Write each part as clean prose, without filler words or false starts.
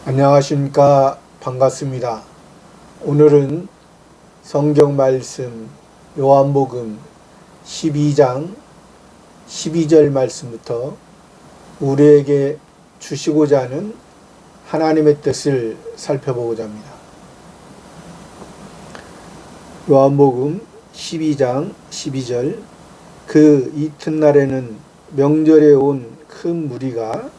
안녕하십니까. 반갑습니다. 오늘은 성경 말씀 요한복음 12장 12절 말씀부터 우리에게 주시고자 하는 하나님의 뜻을 살펴보고자 합니다. 요한복음 12장 12절 그 이튿날에는 명절에 온 큰 무리가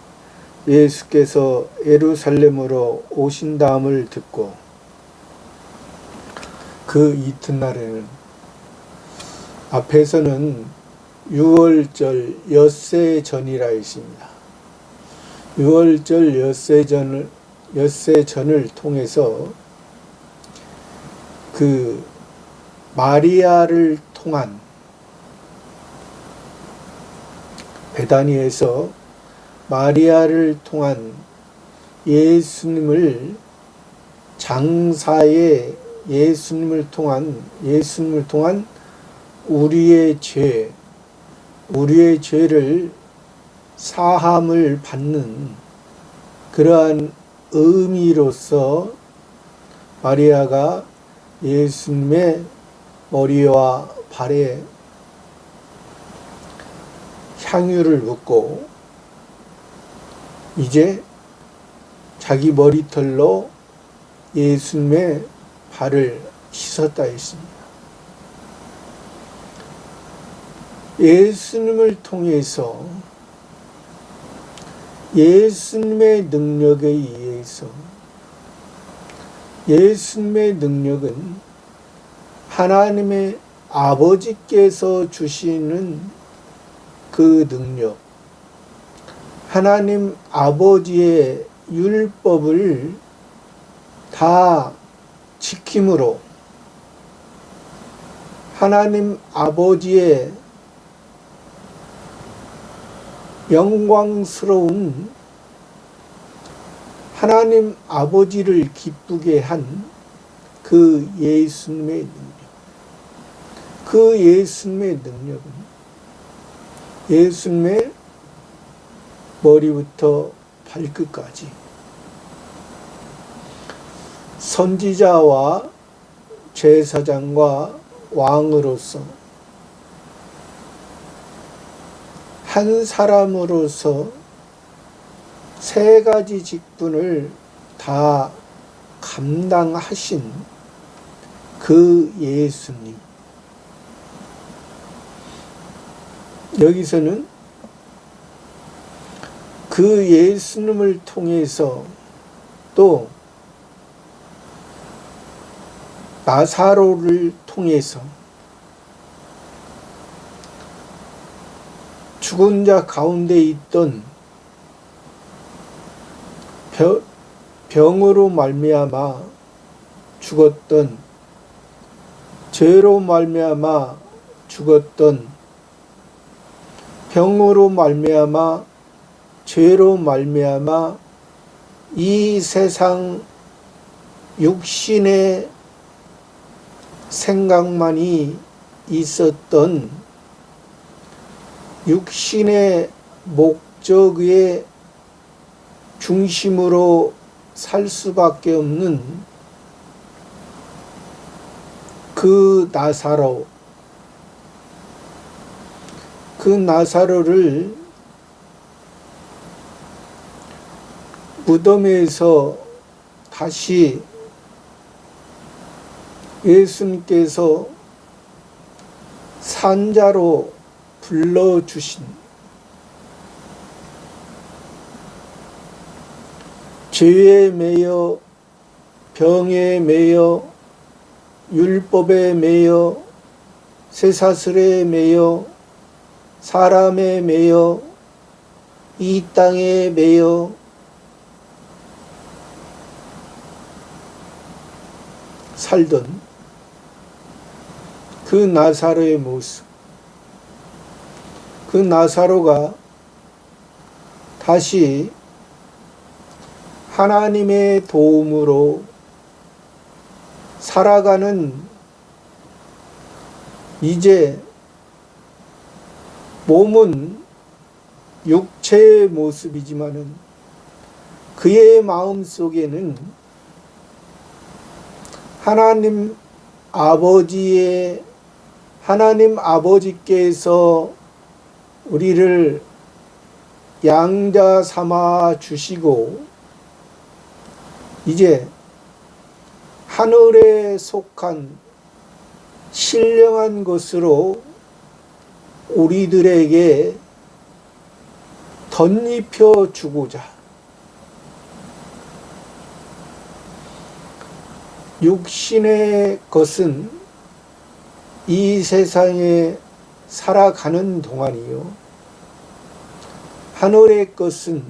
예수께서 예루살렘으로 오신다함을 듣고 그 이튿날에는 앞에서는 유월절 엿새 전이라 했습니다. 유월절 엿새 전을 통해서 그 마리아를 통한 베다니에서 마리아를 통한 예수님을 장사에 예수님을 통한 우리의 죄를 사함을 받는 그러한 의미로서 마리아가 예수님의 머리와 발에 향유를 붓고 이제 자기 머리털로 예수님의 발을 씻었다 했습니다. 예수님을 통해서 예수님의 능력에 의해서 예수님의 능력은 하나님의 아버지께서 주시는 그 능력, 하나님 아버지의 율법을 다 지킴으로 하나님 아버지의 영광스러운 하나님 아버지를 기쁘게 한 그 예수님의 능력, 그 예수님의 능력은 예수님의 머리부터 발끝까지 선지자와 제사장과 왕으로서 한 사람으로서 세 가지 직분을 다 감당하신 그 예수님. 여기서는 그 예수님을 통해서 또 나사로를 통해서 죽은 자 가운데 있던 병으로 말미암아 죽었던 죄로 말미암아 죽었던 병으로 말미암아 죄로 말미암아 이 세상 육신의 생각만이 있었던 육신의 목적의 중심으로 살 수밖에 없는 그 나사로를 무덤에서 다시 예수님께서 산자로 불러주신 죄에 매여 병에 매여 율법에 매여 쇠사슬에 매여 사람에 매여 이 땅에 매여 살던 그 나사로의 모습, 그 나사로가 다시 하나님의 도움으로 살아가는 이제 몸은 육체의 모습이지만은 그 그의 마음 속에는 하나님 아버지께서 우리를 양자 삼아 주시고 이제 하늘에 속한 신령한 것으로 우리들에게 덧입혀 주고자 육신의 것은 이 세상에 살아가는 동안이요, 하늘의 것은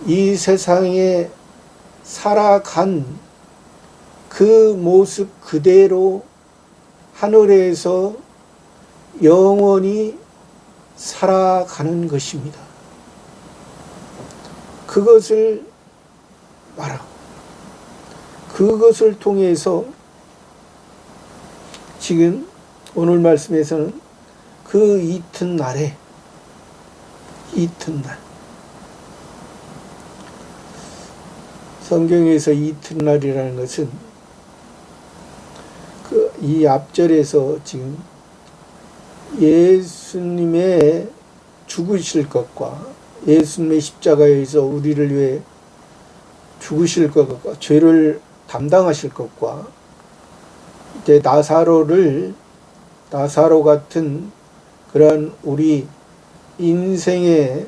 이 세상에 살아간 그 모습 그대로 하늘에서 영원히 살아가는 것입니다. 그것을 말하고 그것을 통해서 지금 오늘 말씀에서는 그 이튿날 성경에서 이튿날이라는 것은 이 앞절에서 지금 예수님의 죽으실 것과 예수님의 십자가에서 우리를 위해 죽으실 것과 죄를 담당하실 것과 이제 나사로 같은 그런 우리 인생의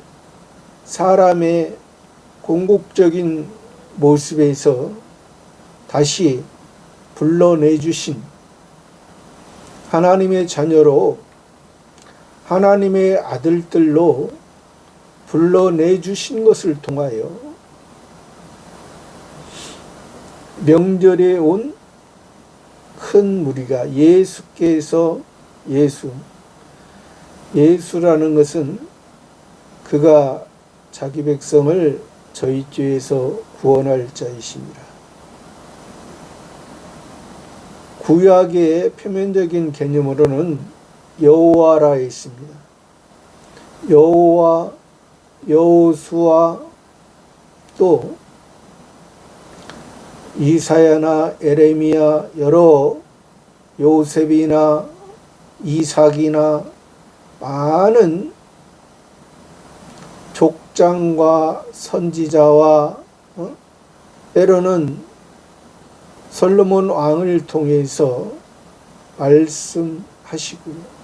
사람의 궁극적인 모습에서 다시 불러내주신 하나님의 자녀로 하나님의 아들들로 불러내주신 것을 통하여 명절에 온 큰 무리가 예수라는 것은 그가 자기 백성을 저희 죄에서 구원할 자이십니다. 구약의 표면적인 개념으로는 여호와라 있습니다. 여호와, 여호수아, 또 이사야나 에레미야, 여러 요셉이나 이삭이나 많은 족장과 선지자와 때로는 솔로몬 왕을 통해서 말씀하시고요,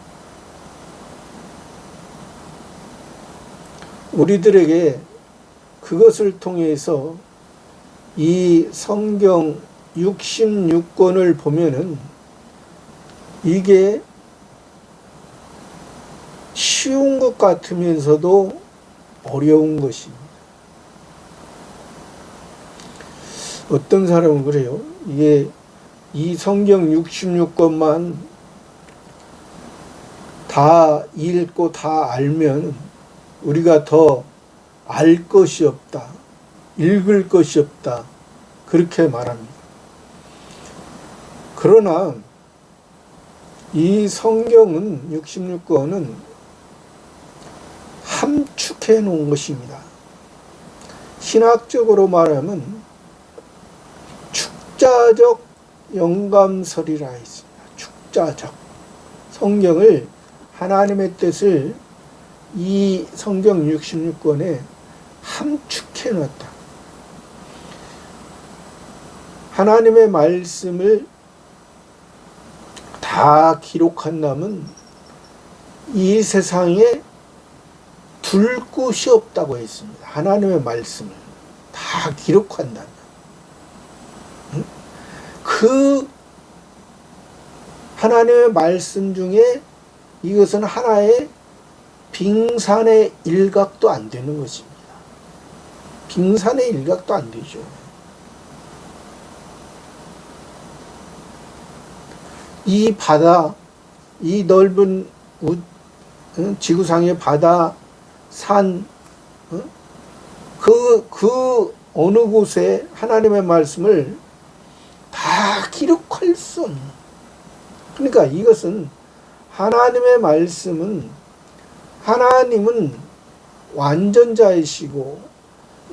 우리들에게 그것을 통해서 이 성경 66권을 보면은 이게 쉬운 것 같으면서도 어려운 것입니다. 어떤 사람은 그래요. 이게 이 성경 66권만 다 읽고 다 알면 우리가 더 알 것이 없다, 읽을 것이 없다, 그렇게 말합니다. 그러나 이 성경은 66권은 함축해 놓은 것입니다. 신학적으로 말하면 축자적 영감설이라 했습니다. 축자적 성경을, 하나님의 뜻을 이 성경 66권에 함축해 놨다. 하나님의 말씀을 다 기록한다면 이 세상에 둘 곳이 없다고 했습니다. 하나님의 말씀을 다 기록한다면. 그 하나님의 말씀 중에 이것은 하나의 빙산의 일각도 안 되는 것입니다. 빙산의 일각도 안 되죠. 이 바다, 이 넓은 지구상의 바다, 산, 그 어느 곳에 하나님의 말씀을 다 기록할 수 없는. 그러니까 이것은 하나님의 말씀은, 하나님은 완전자이시고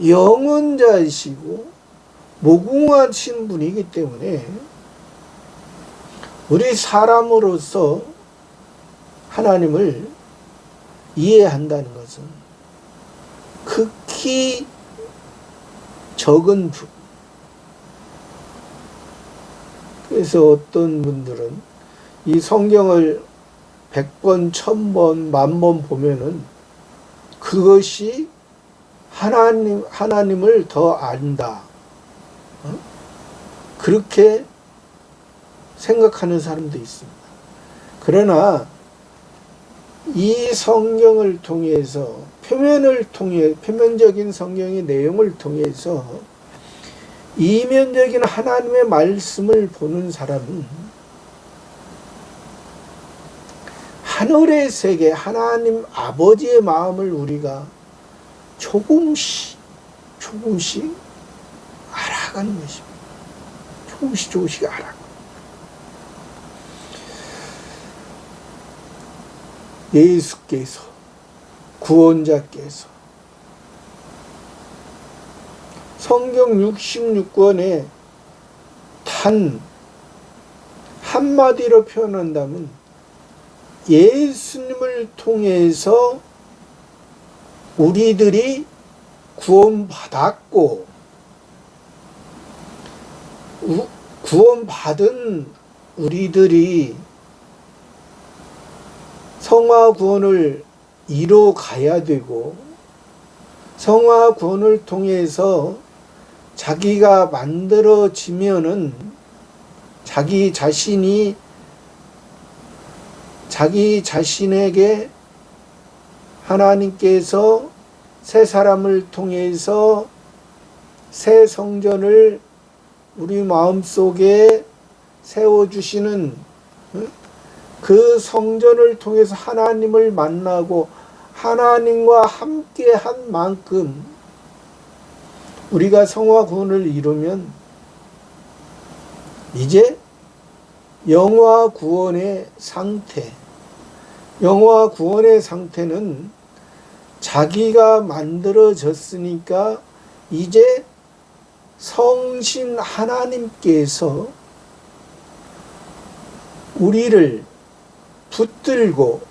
영원자이시고 무궁하신 분이기 때문에 우리 사람으로서 하나님을 이해한다는 것은 극히 적은 분. 그래서 어떤 분들은 이 성경을 100번, 1000번, 10,000번 보면은 그것이 하나님을 더 안다. 그렇게 생각하는 사람도 있습니다. 그러나 이 성경을 통해서 표면적인 성경의 내용을 통해서 이면적인 하나님의 말씀을 보는 사람은 하늘의 세계 하나님 아버지의 마음을 우리가 조금씩 알아가는 것입니다. 조금씩 알아가는. 예수께서, 구원자께서 성경 66권에 단 한마디로 표현한다면 예수님을 통해서 우리들이 구원받았고 구원받은 우리들이 성화 구원을 이뤄가야 되고 성화 구원을 통해서 자기가 만들어지면은 자기 자신에게 하나님께서 새 사람을 통해서 새 성전을 우리 마음속에 세워주시는 그 성전을 통해서 하나님을 만나고 하나님과 함께 한 만큼 우리가 성화 구원을 이루면 이제 영화 구원의 상태는 자기가 만들어졌으니까 이제 성신 하나님께서 우리를 붙들고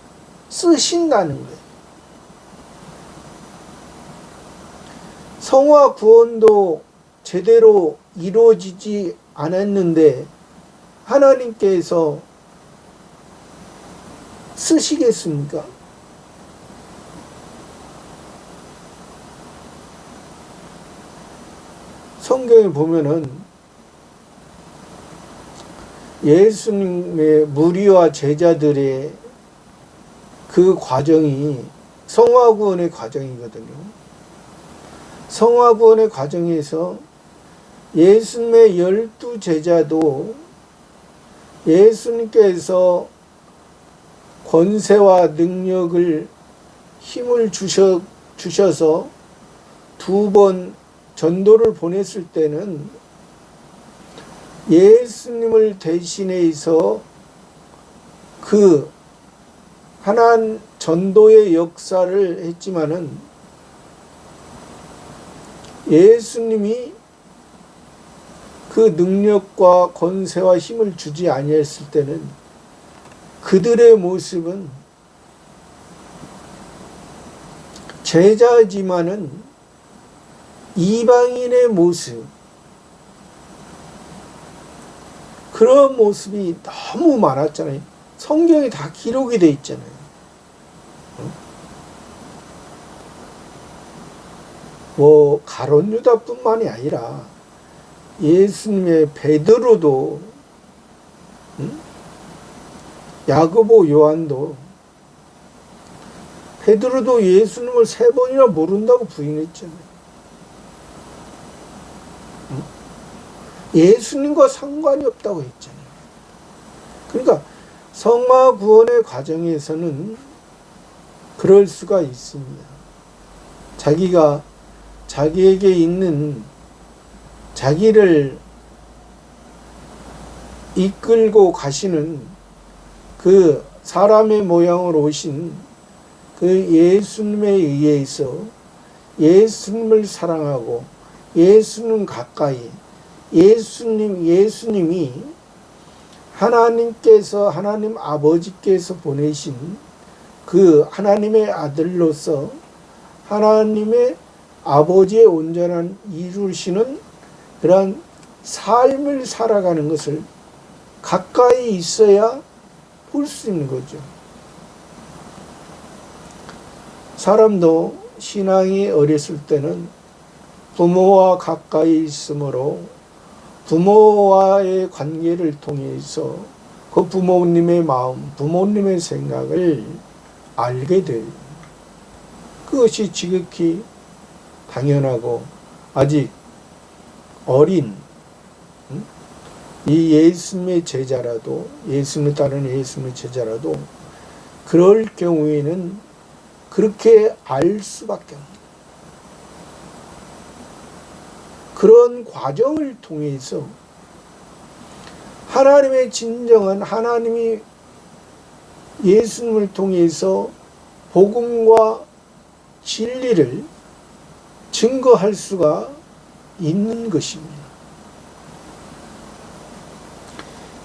쓰신다는 거예요. 성화 구원도 제대로 이루어지지 않았는데 하나님께서 쓰시겠습니까? 성경에 보면은 예수님의 무리와 제자들의 그 과정이 성화구원의 과정이거든요. 성화구원의 과정에서 예수님의 12제자도 예수님께서 권세와 능력을 힘을 주셔서 2번 전도를 보냈을 때는 예수님을 대신해서 그 하나님 전도의 역사를 했지만은 예수님이 그 능력과 권세와 힘을 주지 아니했을 때는 그들의 모습은 제자지만은 이방인의 모습, 그런 모습이 너무 많았잖아요. 성경에 다 기록이 돼 있잖아요. 뭐 가룟 유다뿐만이 아니라 예수님의 베드로도, 야고보, 요한도, 베드로도 예수님을 3번이나 모른다고 부인했잖아요. 예수님과 상관이 없다고 했잖아요. 그러니까 성화 구원의 과정에서는 그럴 수가 있습니다. 자기가 자기에게 있는 자기를 이끌고 가시는 그 사람의 모양으로 오신 그 예수님에 의해서 예수님을 사랑하고 예수님 가까이 예수님이 하나님께서 하나님 아버지께서 보내신 그 하나님의 아들로서 하나님의 아버지의 온전한 이루시는 그러한 삶을 살아가는 것을 가까이 있어야 볼 수 있는 거죠. 사람도 신앙이 어렸을 때는 부모와 가까이 있으므로 부모와의 관계를 통해서 그 부모님의 마음, 부모님의 생각을 알게 돼요. 그것이 지극히 당연하고 아직 어린 이 예수님의 제자라도, 예수님을 따르는 예수님의 제자라도 그럴 경우에는 그렇게 알 수밖에 없는 그런 과정을 통해서 하나님의 진정한 하나님이 예수님을 통해서 복음과 진리를 증거할 수가 있는 것입니다.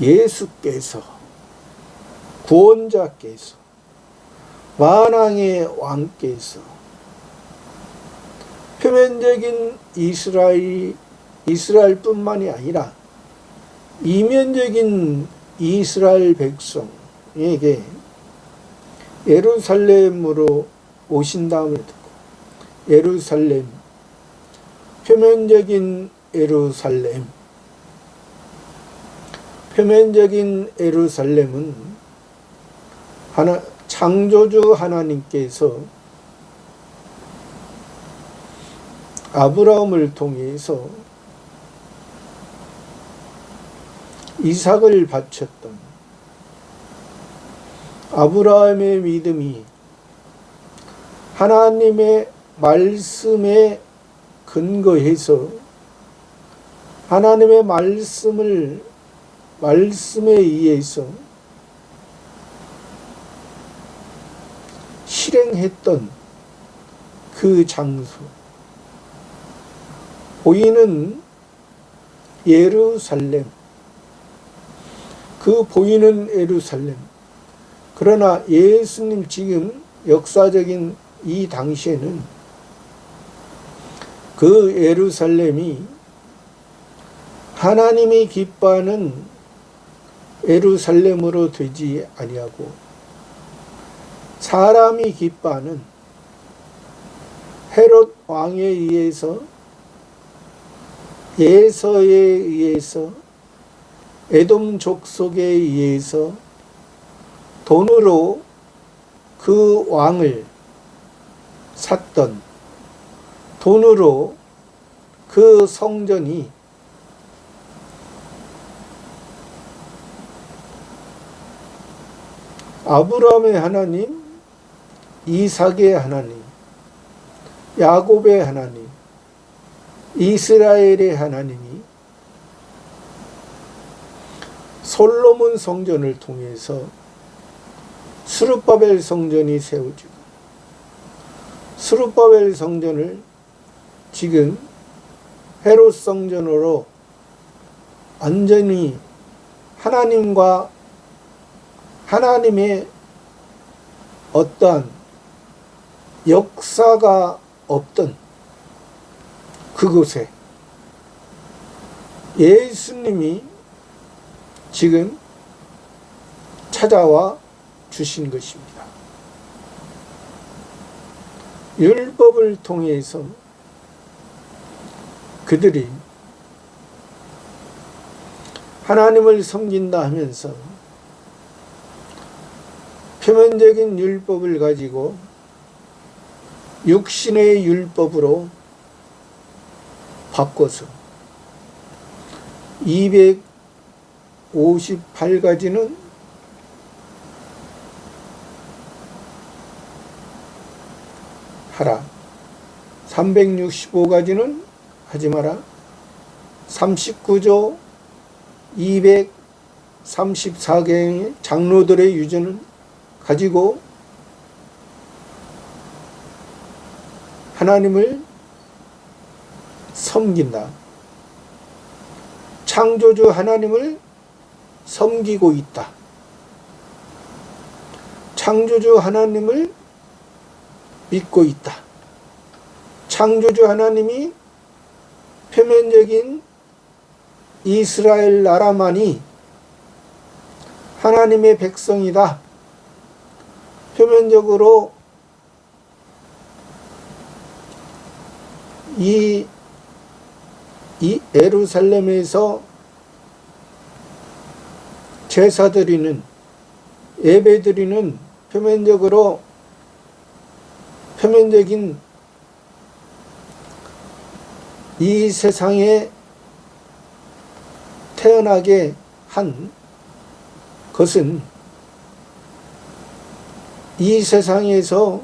예수께서 구원자께서 만왕의 왕께서 표면적인 이스라엘뿐만이 아니라 이면적인 이스라엘 백성에게 예루살렘으로 오신다음을 듣고 예루살렘, 표면적인 예루살렘은 창조주 하나님께서 아브라함을 통해서 이삭을 바쳤던 아브라함의 믿음이 하나님의 말씀에 근거해서 하나님의 말씀에 의해서 실행했던 그 장소, 보이는 예루살렘, 그 보이는 예루살렘. 그러나 예수님 지금 역사적인 이 당시에는 그 예루살렘이 하나님이 기뻐하는 예루살렘으로 되지 아니하고 사람이 기뻐하는 헤롯 왕에 의해서 예서에 의해서 에돔 족속에 의해서 돈으로 그 왕을 샀던, 돈으로 그 성전이 아브라함의 하나님, 이삭의 하나님, 야곱의 하나님, 이스라엘의 하나님이 솔로몬 성전을 통해서 스룹바벨 성전이 세워지고 스룹바벨 성전을 지금 헤롯 성전으로 완전히 하나님과 하나님의 어떠한 역사가 없던 그곳에 예수님이 지금 찾아와 주신 것입니다. 율법을 통해서 그들이 하나님을 섬긴다 하면서 표면적인 율법을 가지고 육신의 율법으로 바꿔서 258가지는 하라, 365가지는 하지 마라, 39조 234개의 장로들의 유전을 가지고 하나님을 섬긴다. 창조주 하나님을 섬기고 있다. 창조주 하나님을 믿고 있다. 창조주 하나님이 표면적인 이스라엘 나라만이 하나님의 백성이다. 표면적으로 이 예루살렘에서 제사드리는 예배드리는 표면적인 이 세상에 태어나게 한 것은 이 세상에서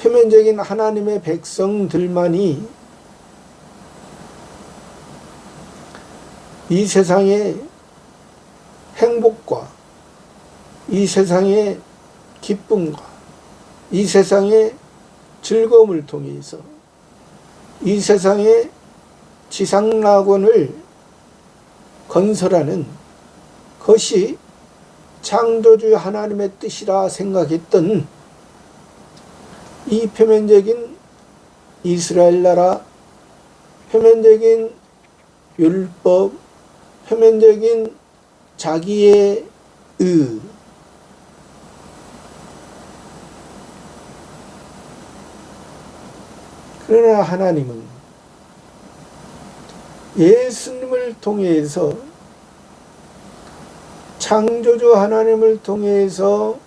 표면적인 하나님의 백성들만이 이 세상의 행복과 이 세상의 기쁨과 이 세상의 즐거움을 통해서 이 세상의 지상낙원을 건설하는 것이 창조주 하나님의 뜻이라 생각했던 이 표면적인 이스라엘 나라, 표면적인 율법, 표면적인 자기의 의, 그러나 하나님은 예수님을 통해서 창조주 하나님을 통해서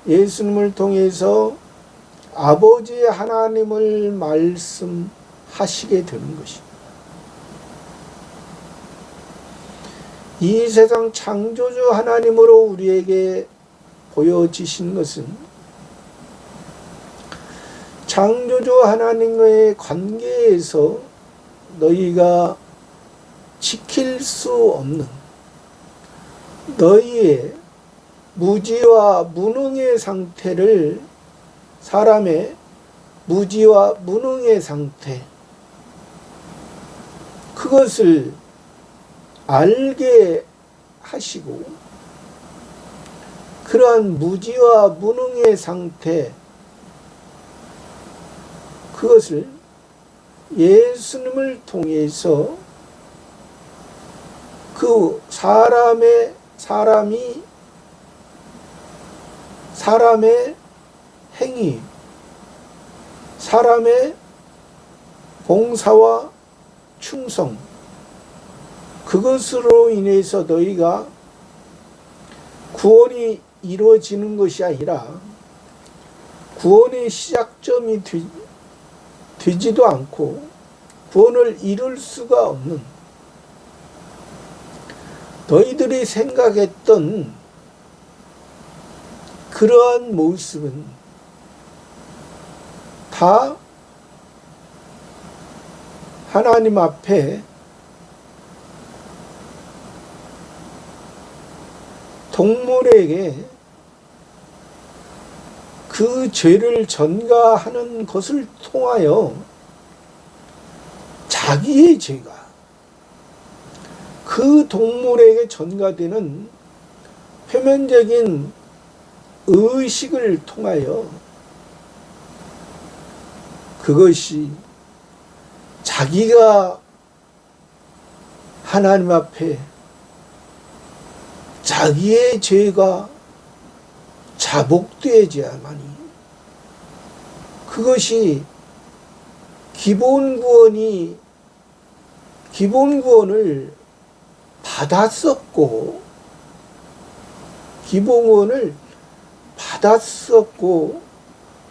예수님을 통해서 아버지 하나님을 말씀하시게 되는 것입니다. 이 세상 창조주 하나님으로 우리에게 보여지신 것은 창조주 하나님과의 관계에서 너희가 지킬 수 없는 너희의 무지와 무능의 상태를, 사람의 무지와 무능의 상태, 그것을 알게 하시고 그러한 무지와 무능의 상태, 그것을 예수님을 통해서 그 사람의 행위, 사람의 봉사와 충성, 그것으로 인해서 너희가 구원이 이루어지는 것이 아니라 구원의 시작점이 되지도 않고 구원을 이룰 수가 없는, 너희들이 생각했던 그러한 모습은 다 하나님 앞에 동물에게 그 죄를 전가하는 것을 통하여 자기의 죄가 그 동물에게 전가되는 표면적인 의식을 통하여 그것이 자기가 하나님 앞에 자기의 죄가 자복되어야만이 그것이 기본 구원을 받았었고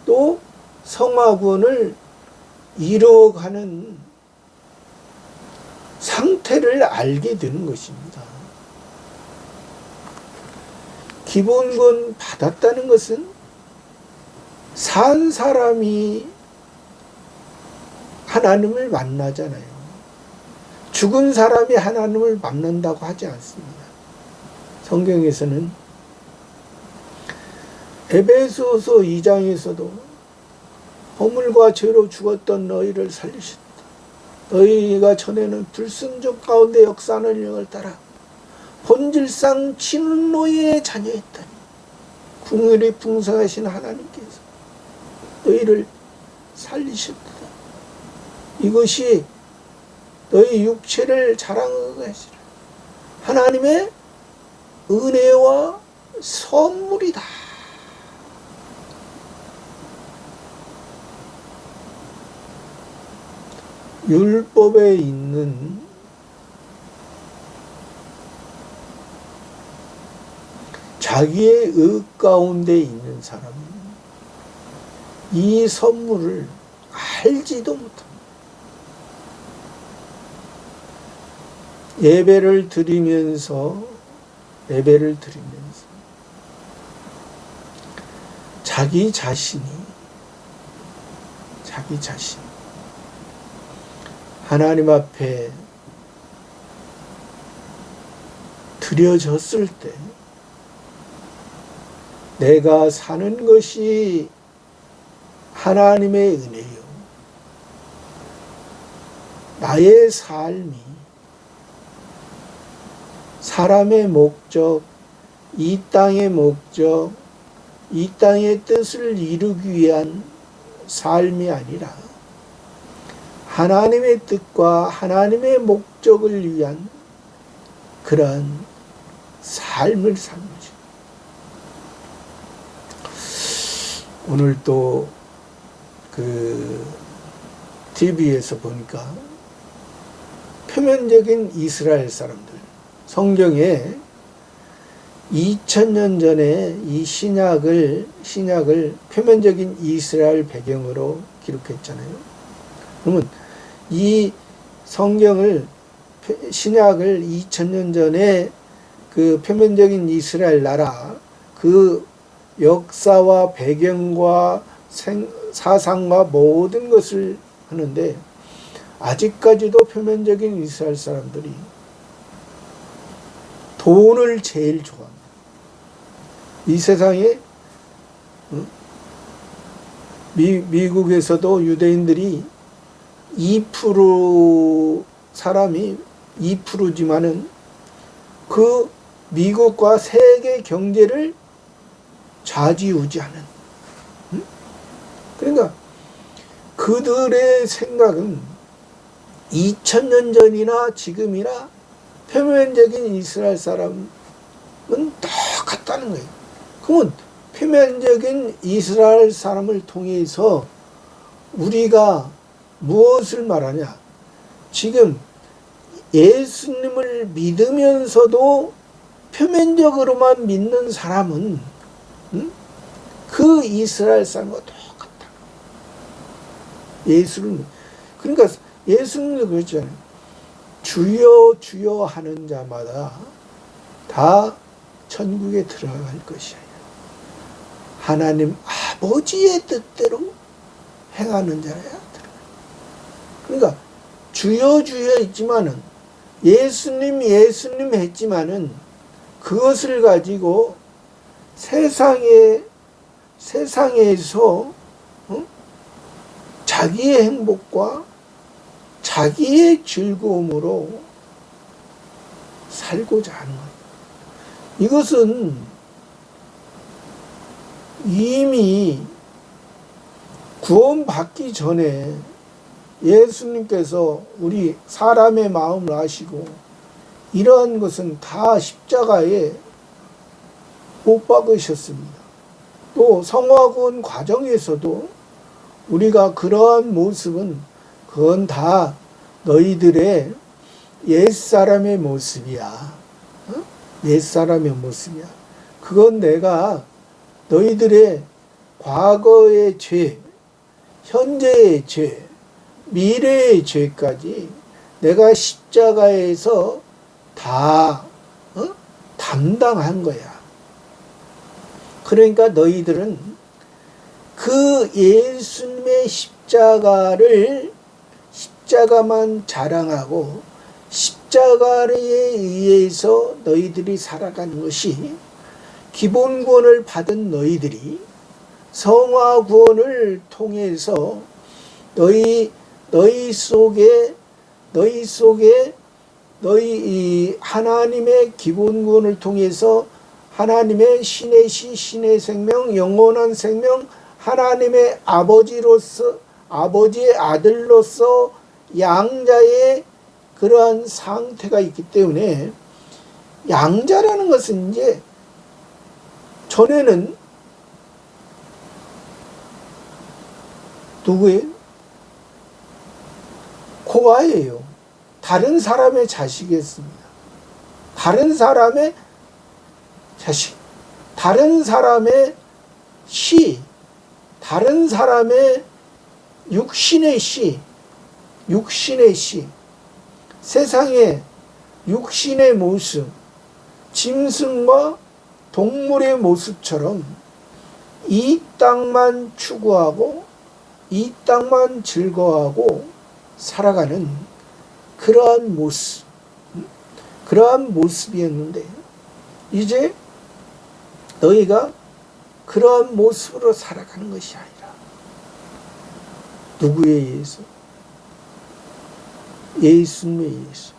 또 성화구원을 이루어가는 상태를 알게 되는 것입니다. 기본구원 받았다는 것은 산 사람이 하나님을 만나잖아요. 죽은 사람이 하나님을 만난다고 하지 않습니다. 성경에서는 에베소서 2장에서도 허물과 죄로 죽었던 너희를 살리셨다. 너희가 전에는 불순종 가운데 역사하는 영을 따라 본질상 지는 노예의 자녀였다니 궁율이 풍성하신 하나님께서 너희를 살리셨다. 이것이 너희 육체를 자랑하게 하시라. 하나님의 은혜와 선물이다. 율법에 있는 자기의 의 가운데 있는 사람은 이 선물을 알지도 못합니다. 예배를 드리면서 자기 자신이 하나님 앞에 드려졌을 때 내가 사는 것이 하나님의 은혜요. 나의 삶이 사람의 목적, 이 땅의 목적, 이 땅의 뜻을 이루기 위한 삶이 아니라 하나님의 뜻과 하나님의 목적을 위한 그런 삶을 사는 거죠. 오늘 또 TV에서 보니까 표면적인 이스라엘 사람들, 성경에 2000년 전에 이 신약을 표면적인 이스라엘 배경으로 기록했잖아요. 그러면 이 성경을, 신약을 2000년 전에 그 표면적인 이스라엘 나라 그 역사와 배경과 사상과 모든 것을 하는데 아직까지도 표면적인 이스라엘 사람들이 돈을 제일 좋아합니다. 이 세상에 미국에서도 유대인들이 2% 사람이 2%지만은 그 미국과 세계 경제를 좌지우지하는, 그러니까 그들의 생각은 2000년 전이나 지금이나 표면적인 이스라엘 사람은 똑같다는 거예요. 그러면 표면적인 이스라엘 사람을 통해서 우리가 무엇을 말하냐? 지금 예수님을 믿으면서도 표면적으로만 믿는 사람은 그 이스라엘 사람과 똑같다. 그러니까 예수님도 그랬잖아요. 주여 주여 하는 자마다 다 천국에 들어갈 것이야. 하나님 아버지의 뜻대로 행하는 자라야 들어가. 그러니까 주여 주여 있지만은 예수님 했지만은 그것을 가지고 세상에서 자기의 행복과 자기의 즐거움으로 살고자 하는 거예요. 이것은 이미 구원받기 전에 예수님께서 우리 사람의 마음을 아시고 이러한 것은 다 십자가에 못 박으셨습니다. 또 성화구원 과정에서도 우리가 그러한 모습은 그건 다 너희들의 옛사람의 모습이야. 옛사람의 모습이야. 그건 내가 너희들의 과거의 죄, 현재의 죄, 미래의 죄까지 내가 십자가에서 다 담당한 거야. 그러니까 너희들은 그 예수님의 십자가만 자랑하고 십자가에 의해서 너희들이 살아가는 것이 기본권을 받은 너희들이 성화 구원을 통해서 너희 속에 너희 하나님의 기본 구원을 통해서 하나님의 신의 시, 신의 생명, 영원한 생명, 하나님의 아버지의 아들로서 양자의 그러한 상태가 있기 때문에, 양자라는 것은 이제 전에는 누구예요? 고아예요. 다른 사람의 자식이었습니다. 다른 사람의 자식, 다른 사람의 시, 다른 사람의 육신의 시, 세상의 육신의 모습, 짐승과 동물의 모습처럼 이 땅만 추구하고 이 땅만 즐거워하고 살아가는 그러한 모습이었는데, 이제 너희가 그러한 모습으로 살아가는 것이 아니라 누구에 의해서? 예수님에 의해서.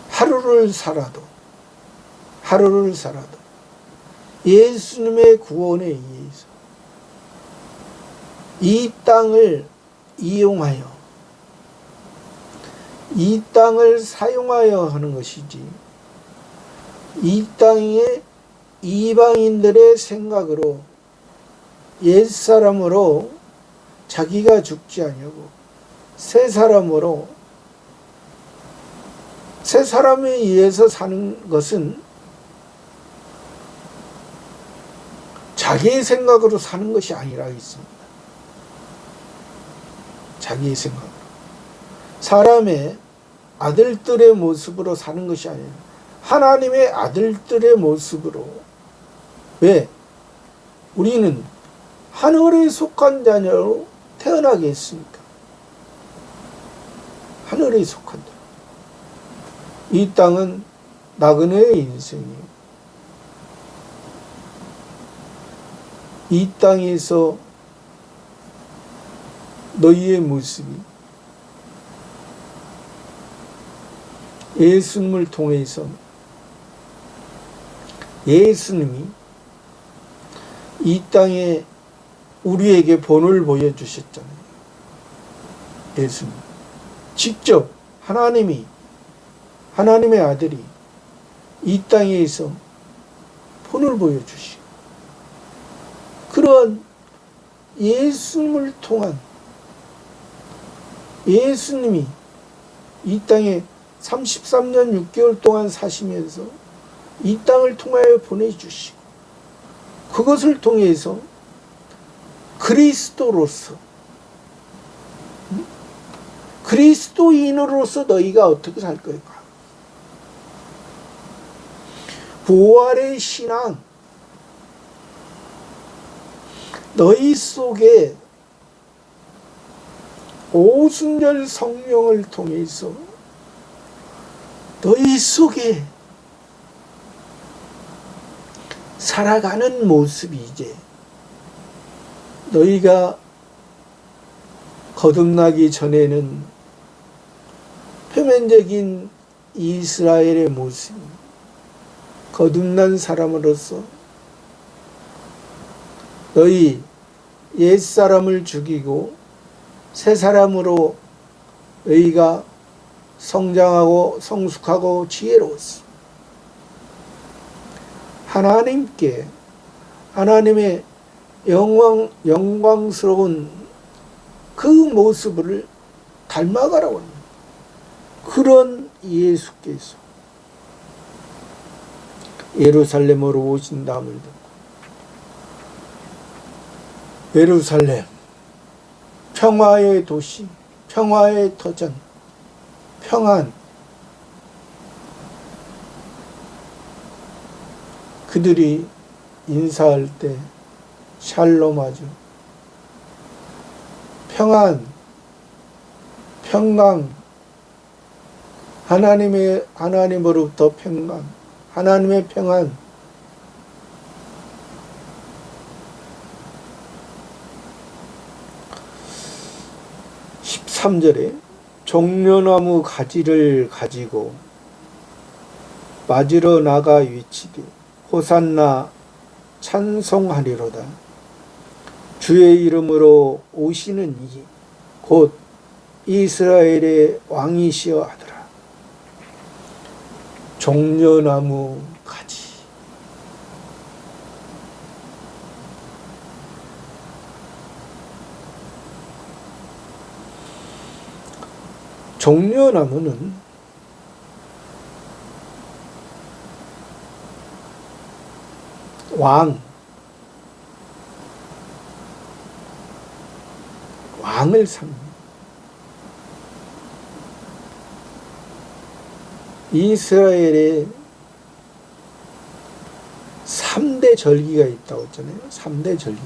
하루를 살아도 예수님의 구원에 의해서 이 땅을 이용하여 이 땅을 사용하여 하는 것이지, 이 땅의 이방인들의 생각으로 옛사람으로 자기가 죽지 아니하고 새 사람에 의해서 사는 것은 자기의 생각으로 사는 것이 아니라 있습니다. 자기의 생각으로. 사람의 아들들의 모습으로 사는 것이 아니라 하나님의 아들들의 모습으로. 왜? 우리는 하늘에 속한 자녀로 태어나게 했습니까? 하늘에 속한 자. 이 땅은 나그네의 인생이에요. 이 땅에서 너희의 모습이 예수님을 통해서, 예수님이 이 땅에 우리에게 본을 보여주셨잖아요. 예수님 직접 하나님의 아들이 이 땅에서 본을 보여주시고, 그런 예수님을 통한, 예수님이 이 땅에 33년 6개월 동안 사시면서 이 땅을 통하여 보내주시고, 그것을 통해서 그리스도로서, 그리스도인으로서 너희가 어떻게 살 걸까? 부활의 신앙, 너희 속에 오순절 성령을 통해서 너희 속에 살아가는 모습이, 이제 너희가 거듭나기 전에는 표면적인 이스라엘의 모습, 거듭난 사람으로서 너희 옛사람을 죽이고 새 사람으로 너희가 성장하고 성숙하고 지혜로웠어. 하나님께, 하나님의 영광스러운 그 모습을 닮아가라고 합니다. 그런 예수께서 예루살렘으로 오신다함을 듣고, 예루살렘, 평화의 도시, 평화의 터전, 평안, 그들이 인사할 때 샬롬하죠. 평안, 평강, 하나님으로부터 평강, 하나님의 평안, 3절에 종려나무 가지를 가지고 맞으러 나가 외치되 호산나 찬송하리로다. 주의 이름으로 오시는 이 곧 이스라엘의 왕이시여 하더라. 종려나무 가지. 종려나무는 왕을 상징합니다. 이스라엘에 3대 절기가 있다고 했잖아요. 3대 절기.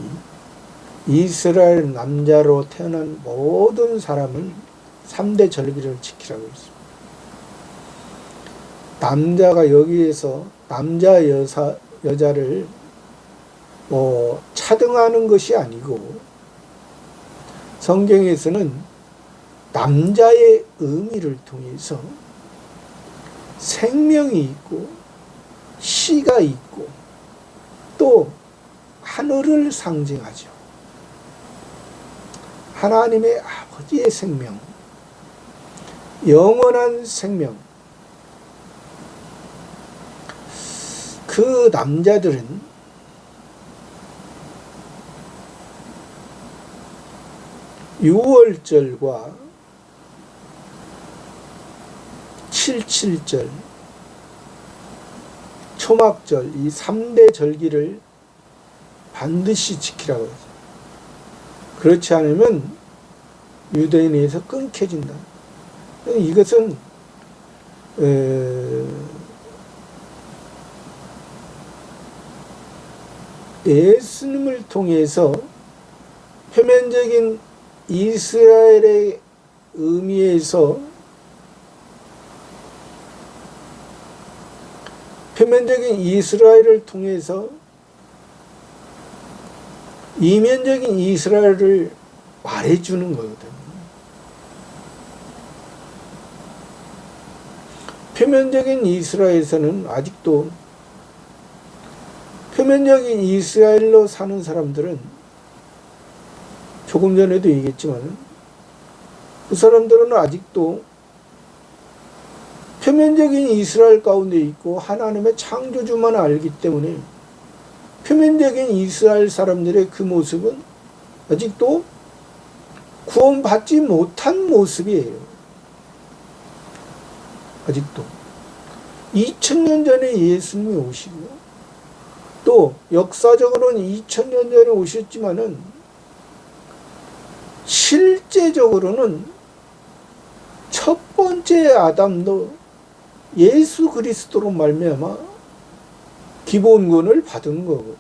이스라엘 남자로 태어난 모든 사람은 3대 절기를 지키라고 했습니다. 남자가 여기에서 남자 여자를 차등하는 것이 아니고 성경에서는 남자의 의미를 통해서 생명이 있고 씨가 있고 또 하늘을 상징하죠. 하나님의 아버지의 생명, 영원한 생명. 그 남자들은 유월절과 77절, 초막절 이 3대 절기를 반드시 지키라고 하죠. 그렇지 않으면 유대인에서 끊겨진다. 이것은 예수님을 통해서 표면적인 이스라엘의 의미에서 표면적인 이스라엘을 통해서 이면적인 이스라엘을 말해주는 거거든요. 표면적인 이스라엘에서는 아직도 표면적인 이스라엘로 사는 사람들은 조금 전에도 얘기했지만 그 사람들은 아직도 표면적인 이스라엘 가운데 있고 하나님의 창조주만 알기 때문에 표면적인 이스라엘 사람들의 그 모습은 아직도 구원받지 못한 모습이에요. 아직도 2000년 전에 예수님이 오시고 또 역사적으로는 2000년 전에 오셨지만은 실제적으로는 첫 번째 아담도 예수 그리스도로 말미암아 기본권을 받은 거거든요.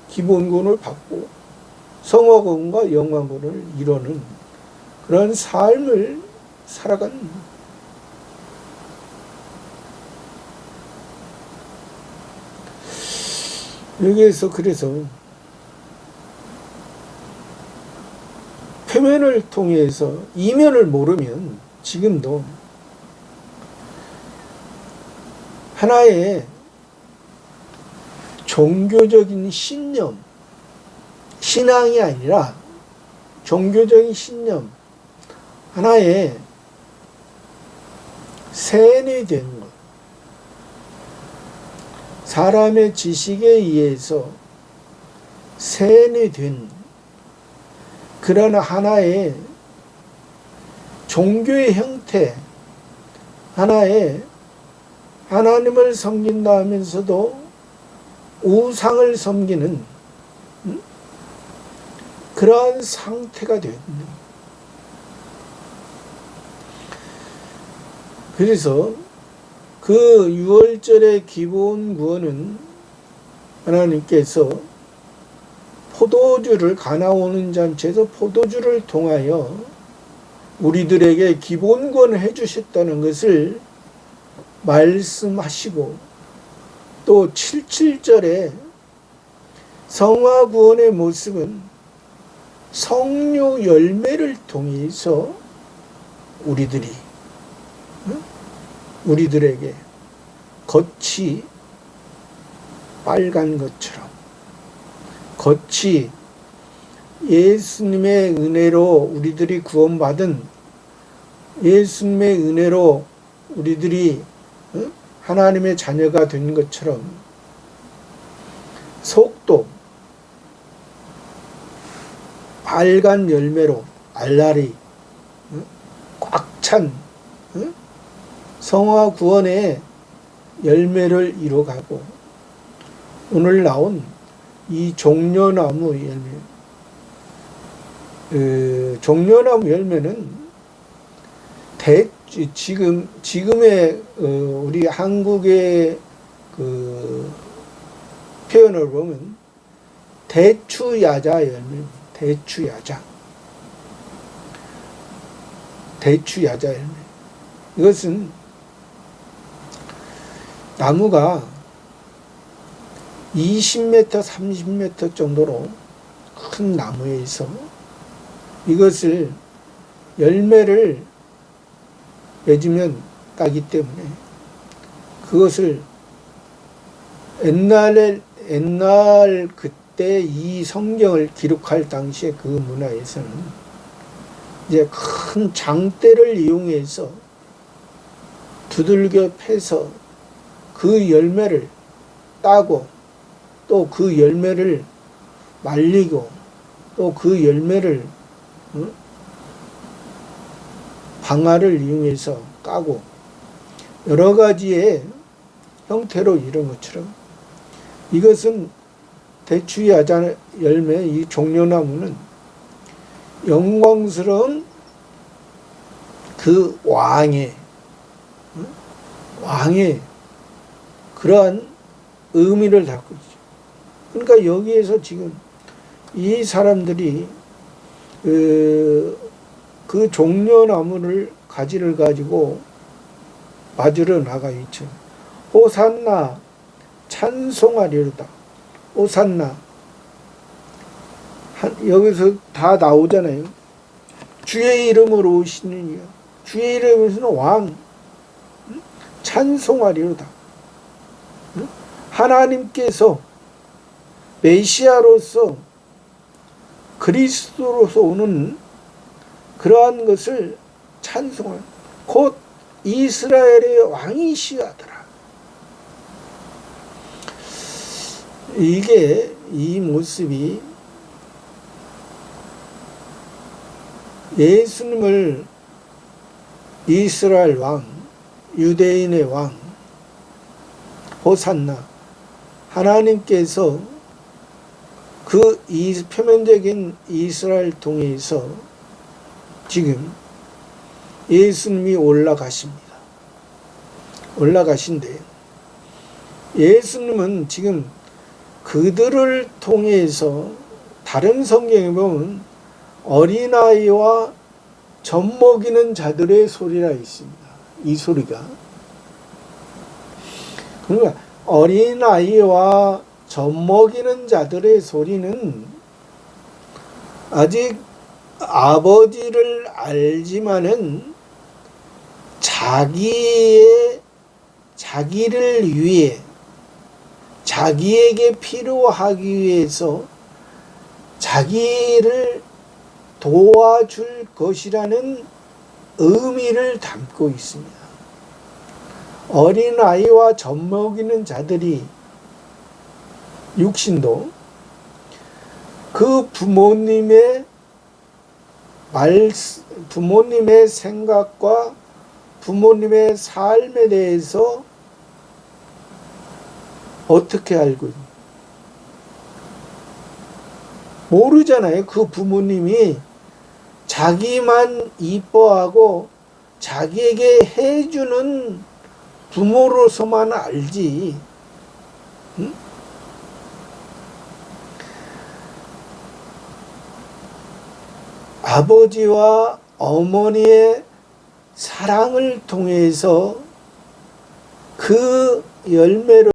기본권을 받고 성화권과 영화권을 이루는 그런 삶을 살아가는 여기에서 그래서 표면을 통해서 이면을 모르면 지금도 하나의 종교적인 신념, 신앙이 아니라 종교적인 신념, 하나의 세뇌된 것, 사람의 지식에 의해서 세뇌된 그런 하나의 종교의 형태, 하나의 하나님을 섬긴다 하면서도 우상을 섬기는 그러한 상태가 되었네. 그래서 그 유월절의 기본 구원은 하나님께서 포도주를 가나오는 잔치에서 포도주를 통하여 우리들에게 기본 구원을 해주셨다는 것을 말씀하시고 또 77절에 성화 구원의 모습은 성료 열매를 통해서 우리들에게 겉이 빨간 것처럼, 겉이 예수님의 은혜로 우리들이 구원받은, 예수님의 은혜로 우리들이 하나님의 자녀가 된 것처럼 속도 빨간 열매로 알알이 꽉 찬 성화 구원의 열매를 이뤄가고, 오늘 나온 이 종려나무 열매, 종려나무 열매는 지금의 우리 한국의 그 표현을 보면 대추야자 열매입니다. 대추야자 열매. 이것은 나무가 20m, 30m 정도로 큰 나무에 있어 이것을 열매를 맺으면 따기 때문에 그것을 옛날 그때 이 성경을 기록할 당시에 그 문화에서는 이제 큰 장대를 이용해서 두들겨 패서 그 열매를 따고, 또 그 열매를 말리고, 또 그 열매를 방아를 이용해서 까고, 여러 가지의 형태로 이런 것처럼 이것은 대추야자 열매, 이 종려나무는 영광스러운 그 왕의 그러한 의미를 담고 있죠. 그러니까 여기에서 지금 이 사람들이 그 종려나무를 가지를 가지고 맞으러 나가 있죠. 호산나 찬송하리로다. 호산나. 여기서 다 나오잖아요. 주의 이름으로 오시는 이여. 주의 이름에서는 왕. 찬송하리로다. 하나님께서 메시아로서 그리스도로서 오는 그러한 것을 찬송하는, 곧 이스라엘의 왕이시하더라. 이 모습이 예수님을 이스라엘 왕, 유대인의 왕, 호산나, 하나님께서 그 표면적인 이스라엘 통해서 지금 예수님이 올라가신데, 예수님은 지금 그들을 통해서 다른 성경에 보면 어린아이와 젖먹이는 자들의 소리라 있습니다. 이 소리가. 그러니까 어린아이와 젖먹이는 자들의 소리는 아직 아버지를 알지만은 자기를 위해, 자기에게 필요하기 위해서 자기를 도와줄 것이라는 의미를 담고 있습니다. 어린아이와 젖먹이는 자들이 육신도 그 부모님의 생각과 부모님의 삶에 대해서 어떻게 알고 있냐? 모르잖아요. 그 부모님이 자기만 이뻐하고 자기에게 해주는 부모로서만 알지. 응? 아버지와 어머니의 사랑을 통해서 그 열매로